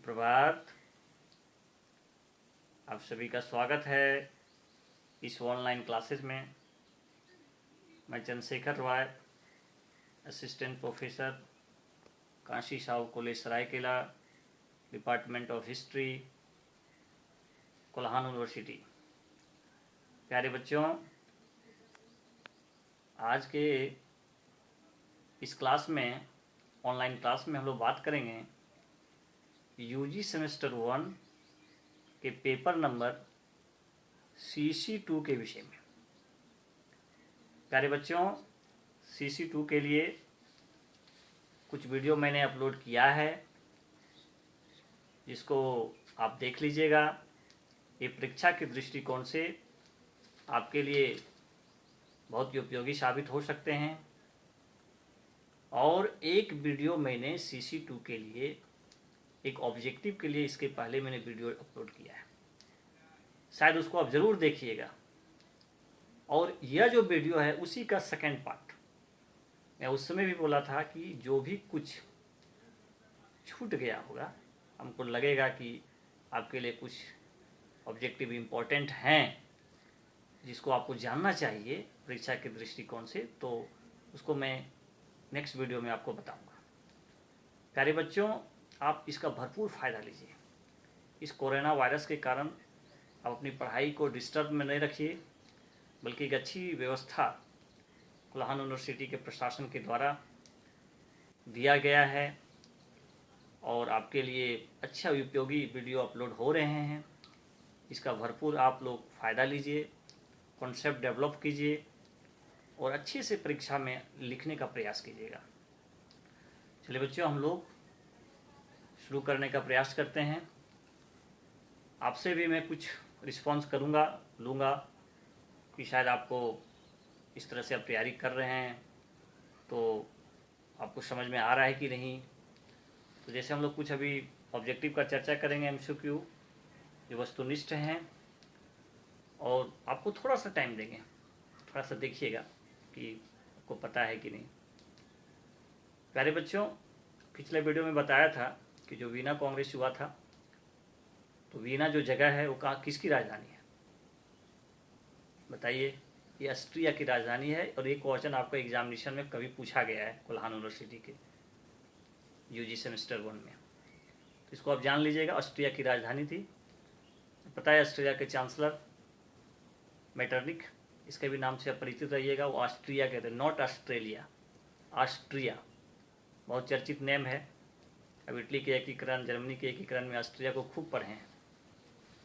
सुप्रभात। आप सभी का स्वागत है इस ऑनलाइन क्लासेस में। मैं Chandrashekhar Roy, assistant professor, Kashi Sahu college Saraikela, department of history, Kolhan university. प्यारे बच्चों, आज के इस क्लास में, ऑनलाइन क्लास में हम लोग बात करेंगे यूजी सेमेस्टर 1 के पेपर नंबर CC2 के विषय में। प्यारे बच्चों, CC2 के लिए कुछ वीडियो मैंने अपलोड किया है, जिसको आप देख लीजिएगा। ये परीक्षा के दृष्टिकोण से आपके लिए बहुत ही उपयोगी साबित हो सकते हैं। और एक वीडियो मैंने CC2 के लिए, एक ऑब्जेक्टिव के लिए, इसके पहले मैंने वीडियो अपलोड किया है, शायद उसको आप ज़रूर देखिएगा। और यह जो वीडियो है उसी का सेकंड पार्ट। मैं उस समय भी बोला था कि जो भी कुछ छूट गया होगा, हमको लगेगा कि आपके लिए कुछ ऑब्जेक्टिव इम्पोर्टेंट हैं जिसको आपको जानना चाहिए परीक्षा के दृष्टिकोण से, तो उसको मैं नेक्स्ट वीडियो में आपको बताऊंगा। प्यारे बच्चों, आप इसका भरपूर फ़ायदा लीजिए। इस कोरोना वायरस के कारण आप अपनी पढ़ाई को डिस्टर्ब में नहीं रखिए, बल्कि एक अच्छी व्यवस्था कोल्हान यूनिवर्सिटी के प्रशासन के द्वारा दिया गया है और आपके लिए अच्छा उपयोगी वीडियो अपलोड हो रहे हैं। इसका भरपूर आप लोग फ़ायदा लीजिए, कॉन्सेप्ट डेवलप कीजिए और अच्छे से परीक्षा में लिखने का प्रयास कीजिएगा। चलिए बच्चों, हम लोग शुरू करने का प्रयास करते हैं। आपसे भी मैं कुछ रिस्पॉन्स लूँगा कि शायद आपको इस तरह से आप तैयारी कर रहे हैं तो आपको समझ में आ रहा है कि नहीं। तो जैसे हम लोग कुछ अभी ऑब्जेक्टिव का चर्चा करेंगे, MCQ जो वस्तुनिष्ठ हैं, और आपको थोड़ा सा टाइम देंगे, थोड़ा सा देखिएगा कि आपको पता है कि नहीं। प्यारे बच्चों, पिछले वीडियो में बताया था कि जो वीना कांग्रेस हुआ था, तो वीना जो जगह है वो कहाँ, किसकी राजधानी है बताइए। ये ऑस्ट्रिया की राजधानी है और एक क्वेश्चन आपका एग्जामिनेशन में कभी पूछा गया है कोल्हान यूनिवर्सिटी के यूजी सेमेस्टर 1 में, तो इसको आप जान लीजिएगा। ऑस्ट्रिया की राजधानी थी। पता है ऑस्ट्रिया के चांसलर मेटरनिक, इसके भी नाम से आप परिचित रहिएगा। वो ऑस्ट्रिया कहते हैं, नॉट ऑस्ट्रेलिया, ऑस्ट्रिया। बहुत चर्चित नेम है। अब इटली के एकीकरण, जर्मनी के एकीकरण में ऑस्ट्रिया को खूब पढ़े हैं।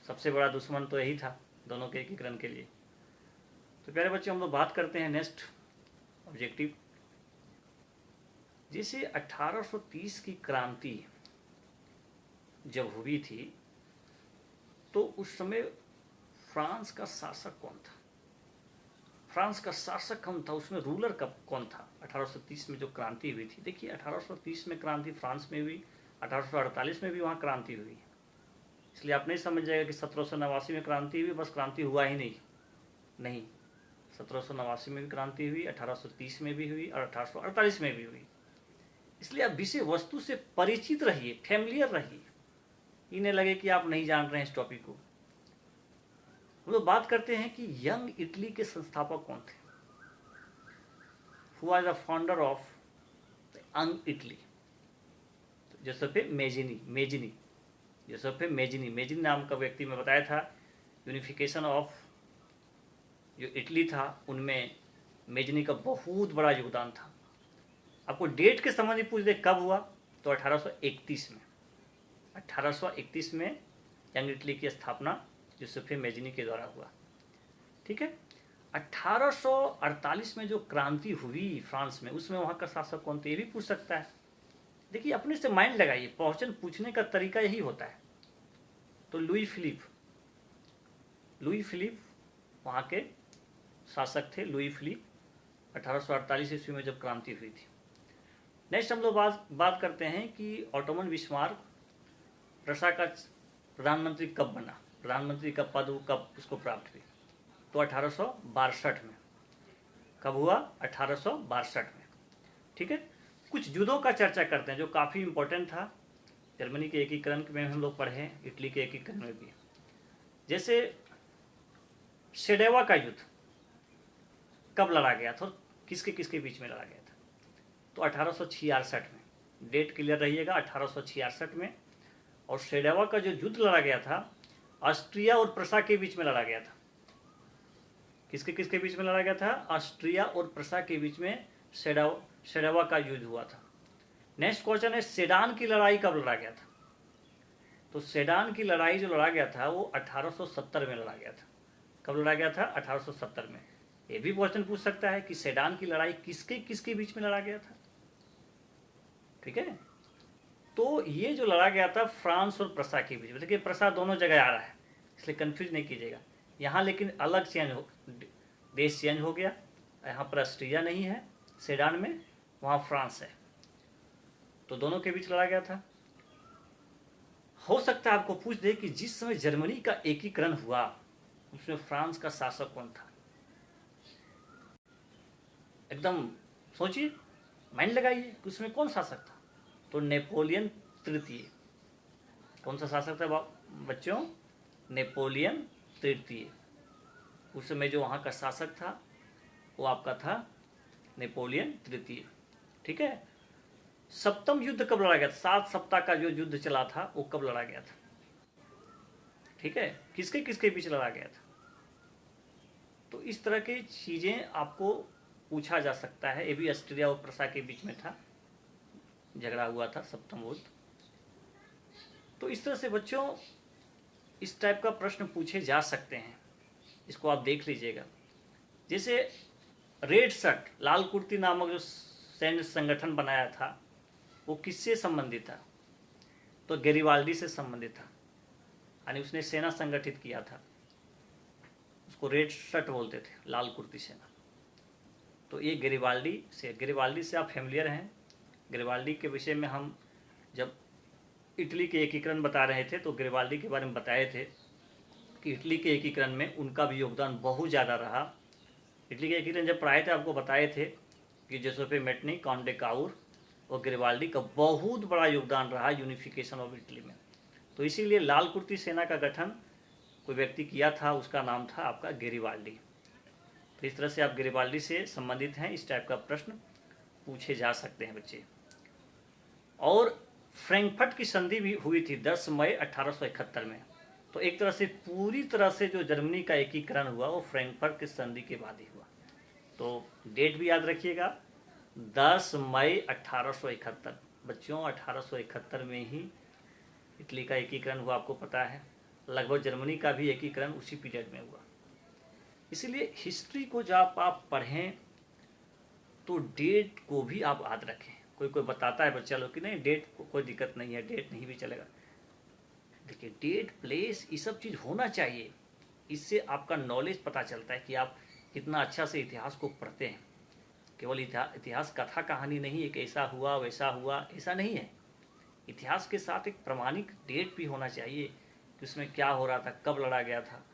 सबसे बड़ा दुश्मन तो यही था दोनों के एकीकरण के लिए। तो प्यारे बच्चों, हम लोग बात करते हैं नेक्स्ट ऑब्जेक्टिव। जैसे 1830 की क्रांति जब हुई थी, तो उस समय फ्रांस का शासक कौन था? फ्रांस का शासक कौन था, उसमें रूलर कौन था? 1830 में जो क्रांति हुई थी, देखिए 1830 में क्रांति फ्रांस में हुई, 1848 में भी वहाँ क्रांति हुई। इसलिए आप नहीं समझ जाएगा कि 1789 में क्रांति हुई, बस क्रांति हुआ ही नहीं। 1789 में भी क्रांति हुई, 1830 में भी हुई और 1848 में भी हुई। इसलिए आप विषय वस्तु से परिचित रहिए, फैमिलियर रहिए। इन्हें लगे कि आप नहीं जान रहे हैं इस टॉपिक को। हम लोग बात करते हैं कि यंग इटली के संस्थापक कौन थे? Who was the founder of young Italy? Joseph Mazzini नाम का व्यक्ति में बताया था। यूनिफिकेशन ऑफ जो इटली था, उनमें मेजिनी का बहुत बड़ा योगदान था। आपको डेट के संबंध में पूछ दे कब हुआ, तो 1831 में। 1831 में यंग इटली की स्थापना जोसेफ मेजिनी के द्वारा हुआ। ठीक है। 1848 में जो क्रांति हुई फ्रांस में, उसमें वहाँ का शासक कौन थे, ये भी पूछ सकता है। देखिए, अपने से माइंड लगाइए, क्वेश्चन पूछने का तरीका यही होता है। तो लुई फिलिप वहाँ के शासक थे। लुई फिलिप 1848 ईस्वी में जब क्रांति हुई थी। नेक्स्ट हम लोग बात करते हैं कि ऑटोमन बिस्मार्क रशिया का प्रधानमंत्री कब बना, प्रधानमंत्री का पद कब उसको प्राप्त हुई, तो 1862 में। कब हुआ? 1862 में। ठीक है। कुछ युद्धों का चर्चा करते हैं जो काफ़ी इंपॉर्टेंट था। जर्मनी के एकीकरण में हम लोग पढ़े हैं, इटली के एकीकरण में भी। जैसे सेडेवा का युद्ध कब लड़ा गया था, किसके किसके बीच में लड़ा गया था? तो 1866 में, डेट क्लियर रहिएगा, 1866 में। और सेडेवा का जो युद्ध लड़ा गया था ऑस्ट्रिया और प्रसा के बीच में लड़ा गया था। किसके किसके बीच में लड़ा गया था? ऑस्ट्रिया और प्रसा के बीच में सेडेवा का युद्ध हुआ था। नेक्स्ट क्वेश्चन है, सेडान की लड़ाई कब लड़ा गया था? तो सेडान की लड़ाई जो लड़ा गया था वो 1870 में लड़ा गया था। कब लड़ा गया था? 1870 में। ये भी क्वेश्चन पूछ सकता है कि सेडान की लड़ाई किसके किसके बीच में लड़ा गया था। ठीक है, तो ये जो लड़ा गया था फ्रांस और प्रसा के बीच में। देखिए प्रसा दोनों जगह आ रहा है, इसलिए कंफ्यूज नहीं कीजिएगा। यहाँ लेकिन अलग देश चेंज हो गया। यहाँ पर ऑस्ट्रिया नहीं है सेडान में, वहाँ फ्रांस है। तो दोनों के बीच लड़ा गया था। हो सकता है आपको पूछ दे कि जिस समय जर्मनी का एकीकरण हुआ उसमें फ्रांस का शासक कौन था? एकदम सोचिए, माइंड लगाइए कि उसमें कौन शासक था। तो नेपोलियन तृतीय। कौन सा शासक था बच्चों? नेपोलियन तृतीय। उस समय जो वहाँ का शासक था वो आपका था नेपोलियन तृतीय। ठीक है, सप्तम युद्ध कब लड़ा गया था? 7 सप्ताह का जो युद्ध चला था वो कब लड़ा गया था? ठीक है, किसके किसके बीच लड़ा गया था? तो इस तरह की चीजें आपको पूछा जा सकता है। ये भी ऑस्ट्रिया और प्रसा के बीच में था, झगड़ा हुआ था, सप्तम युद्ध। तो इस तरह से बच्चों इस टाइप का प्रश्न पूछे जा सकते हैं, इसको आप देख लीजिएगा। जैसे रेड शर्ट, लाल कुर्ती नामक जो सैन्य संगठन बनाया था वो किससे संबंधित था? तो गैरिबाल्डी से संबंधित था, यानी उसने सेना संगठित किया था। उसको रेड शर्ट बोलते थे, लाल कुर्ती सेना। तो ये गैरिबाल्डी से आप फैमिलियर हैं। गैरिबाल्डी के विषय में हम जब इटली के एकीकरण बता रहे थे तो गैरिबाल्डी के बारे में बताए थे कि इटली के एकीकरण में उनका भी योगदान बहुत ज़्यादा रहा। इटली के एकीकरण जब पढ़ाए थे आपको बताए थे कि जोसेफे मेटनी, काउंट डे काउर और गैरिबाल्डी का बहुत बड़ा योगदान रहा यूनिफिकेशन ऑफ इटली में। तो इसीलिए लाल कुर्ती सेना का गठन कोई व्यक्ति किया था, उसका नाम था आपका गैरिबाल्डी। तो इस तरह से आप गैरिबाल्डी से संबंधित हैं, इस टाइप का प्रश्न पूछे जा सकते हैं बच्चे। और फ्रैंकफर्ट की संधि भी हुई थी 10 मई 1871 में। तो एक तरह से पूरी तरह से जो जर्मनी का एकीकरण हुआ वो फ्रैंकफर्ट की संधि के बाद ही हुआ। तो डेट भी याद रखिएगा, 10 मई 1871। बच्चों 1871 में ही इटली का एकीकरण हुआ, आपको पता है। लगभग जर्मनी का भी एकीकरण उसी पीरियड में हुआ। इसलिए हिस्ट्री को जब आप पढ़ें तो डेट को भी आप याद रखें। कोई बताता है बच्चा लोग कि नहीं डेट को कोई दिक्कत नहीं है, डेट नहीं भी चलेगा। देखिए डेट, प्लेस, ये सब चीज़ होना चाहिए। इससे आपका नॉलेज पता चलता है कि आप कितना अच्छा से इतिहास को पढ़ते हैं। केवल इतिहास कथा कहानी नहीं, एक ऐसा हुआ वैसा हुआ, ऐसा नहीं है। इतिहास के साथ एक प्रमाणिक डेट भी होना चाहिए कि उसमें क्या हो रहा था, कब लड़ा गया था,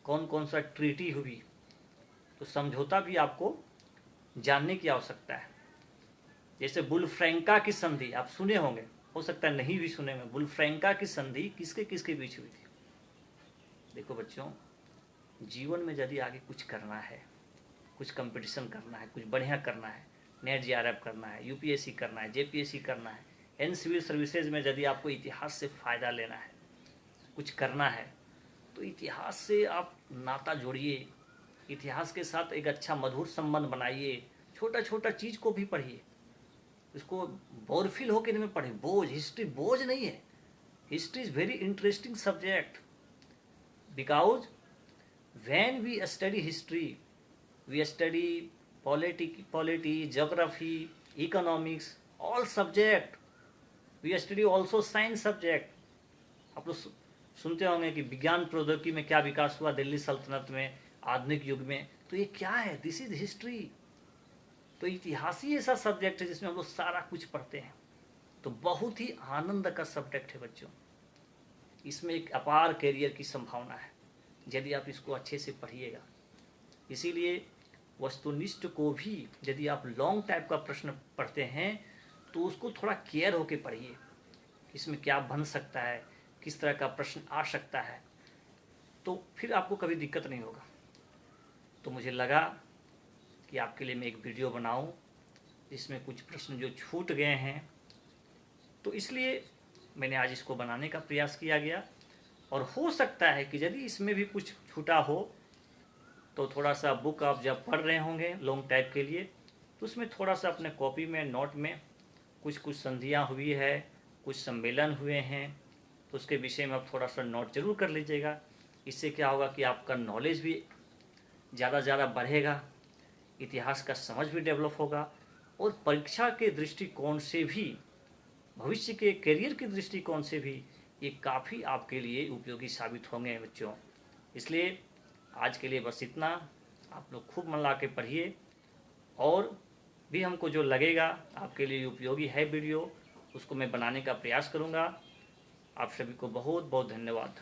कौन कौन सा ट्रीटी हुई। तो समझौता भी आपको जानने की आवश्यकता है। जैसे बुलफ्रैंका की संधि आप सुने होंगे, हो सकता है नहीं भी सुने होंगे। बुलफ्रैंका की संधि किसके किसके बीच हुई थी? देखो बच्चों, जीवन में यदि आगे कुछ करना है, कुछ कंपटीशन करना है, कुछ बढ़िया करना है, नेट जीआरएफ करना है, यूपीएससी करना है, जेपीएससी करना है, एन सिविल सर्विसेज में यदि आपको इतिहास से फ़ायदा लेना है, कुछ करना है, तो इतिहास से आप नाता जोड़िए। इतिहास के साथ एक अच्छा मधुर संबंध बनाइए। छोटा छोटा चीज़ को भी पढ़िए, इसको बोरफिल होकर नहीं पढ़े। बोझ, हिस्ट्री बोझ नहीं है। History is very interesting subject because when we study history we study polity, geography, economics, all subject. We study also science subject. आप लोग सुनते होंगे कि विज्ञान प्रौद्योगिकी में क्या विकास हुआ दिल्ली सल्तनत में, आधुनिक युग में। तो ये क्या है? This is history. तो इतिहास ही ऐसा सब्जेक्ट है जिसमें हम लोग सारा कुछ पढ़ते हैं। तो बहुत ही आनंद का सब्जेक्ट है बच्चों। इसमें एक अपार कैरियर की संभावना है यदि आप इसको अच्छे से पढ़िएगा। इसीलिए वस्तुनिष्ठ को भी यदि आप लॉन्ग टाइप का प्रश्न पढ़ते हैं तो उसको थोड़ा केयर होके पढ़िए। इसमें क्या बन सकता है, किस तरह का प्रश्न आ सकता है, तो फिर आपको कभी दिक्कत नहीं होगा। तो मुझे लगा कि आपके लिए मैं एक वीडियो बनाऊं जिसमें कुछ प्रश्न जो छूट गए हैं, तो इसलिए मैंने आज इसको बनाने का प्रयास किया गया। और हो सकता है कि यदि इसमें भी कुछ छूटा हो तो थोड़ा सा बुक आप जब पढ़ रहे होंगे लॉन्ग टाइप के लिए, तो उसमें थोड़ा सा अपने कॉपी में नोट में कुछ कुछ संधियाँ हुई है, कुछ सम्मेलन हुए हैं, तो उसके विषय में आप थोड़ा सा नोट जरूर कर लीजिएगा। इससे क्या होगा कि आपका नॉलेज भी ज़्यादा बढ़ेगा, इतिहास का समझ भी डेवलप होगा, और परीक्षा के दृष्टिकोण से भी, भविष्य के करियर के दृष्टिकोण से भी ये काफ़ी आपके लिए उपयोगी साबित होंगे बच्चों। इसलिए आज के लिए बस इतना। आप लोग खूब मन ला के पढ़िए, और भी हमको जो लगेगा आपके लिए उपयोगी है वीडियो, उसको मैं बनाने का प्रयास करूँगा। आप सभी को बहुत बहुत धन्यवाद।